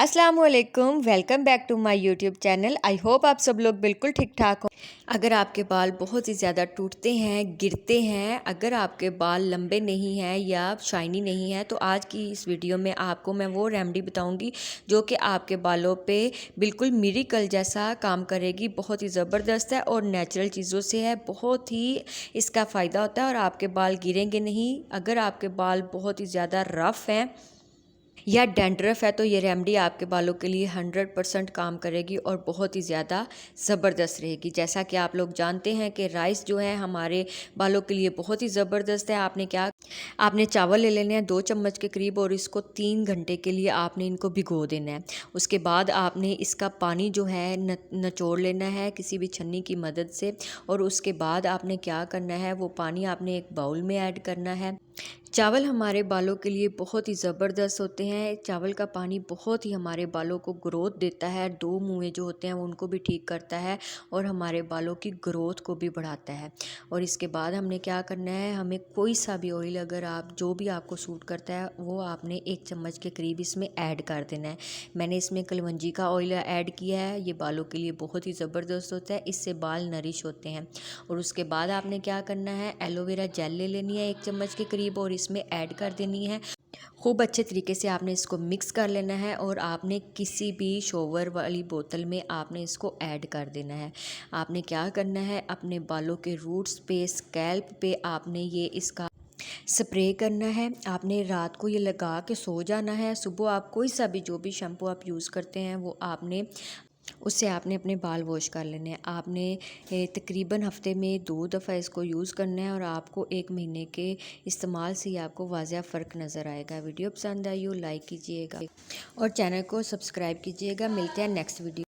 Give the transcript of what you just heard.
अस्सलामुअलैकुम, welcome back to my YouTube channel. I hope आप सब लोग बिल्कुल ठीक ठाक हो। अगर आपके बाल बहुत ही ज़्यादा टूटते हैं, गिरते हैं, अगर आपके बाल लंबे नहीं हैं या शाइनी नहीं है, तो आज की इस वीडियो में आपको मैं वो रेमेडी बताऊंगी जो कि आपके बालों पे बिल्कुल मिरेकल जैसा काम करेगी। बहुत ही ज़बरदस्त है और नेचुरल चीज़ों से है, बहुत ही इसका फ़ायदा होता है और आपके बाल गिरेंगे नहीं। अगर आपके बाल बहुत ही ज़्यादा रफ़ हैं या डैंड्रफ है तो ये रेमेडी आपके बालों के लिए 100% काम करेगी और बहुत ही ज़्यादा ज़बरदस्त रहेगी। जैसा कि आप लोग जानते हैं कि राइस जो है हमारे बालों के लिए बहुत ही ज़बरदस्त है। आपने चावल ले लेने हैं 2 चम्मच के करीब और इसको 3 घंटे के लिए आपने इनको भिगो देना है। उसके बाद आपने इसका पानी जो है निचोड़ लेना है किसी भी छन्नी की मदद से और उसके बाद आपने क्या करना है, वो पानी आपने एक बाउल में ऐड करना है। चावल हमारे बालों के लिए बहुत ही ज़बरदस्त होते हैं। चावल का पानी बहुत ही हमारे बालों को ग्रोथ देता है, 2 मुँहें जो होते हैं उनको भी ठीक करता है और हमारे बालों की ग्रोथ को भी बढ़ाता है। और इसके बाद हमने क्या करना है, हमें कोई सा भी ऑयल अगर आप जो भी आपको सूट करता है वो आपने 1 चम्मच के करीब इसमें ऐड कर देना है। मैंने इसमें कलवंजी का ऑयल ऐड किया है, ये बालों के लिए बहुत ही ज़बरदस्त होता है, इससे बाल नरिश होते हैं। और उसके बाद आपने क्या करना है, एलोवेरा जेल ले लेनी है 1 चम्मच के करीब और इसमें ऐड कर देनी है। खूब अच्छे तरीके से आपने इसको मिक्स कर लेना है और आपने किसी भी शॉवर वाली बोतल में आपने इसको ऐड कर देना है। आपने क्या करना है, अपने बालों के रूट्स पे, स्कैल्प पे आपने ये इसका स्प्रे करना है। आपने रात को ये लगा के सो जाना है। सुबह आप कोई सा भी जो भी शैम्पू आप यूज़ करते हैं वो आपने उससे आपने अपने बाल वॉश कर लेने हैं। आपने तकरीबन हफ्ते में 2 दफ़ा इसको यूज़ करना है और आपको 1 महीने के इस्तेमाल से ही आपको वाज़िया फ़र्क नज़र आएगा। वीडियो पसंद आई हो लाइक कीजिएगा और चैनल को सब्सक्राइब कीजिएगा। मिलते हैं नेक्स्ट वीडियो।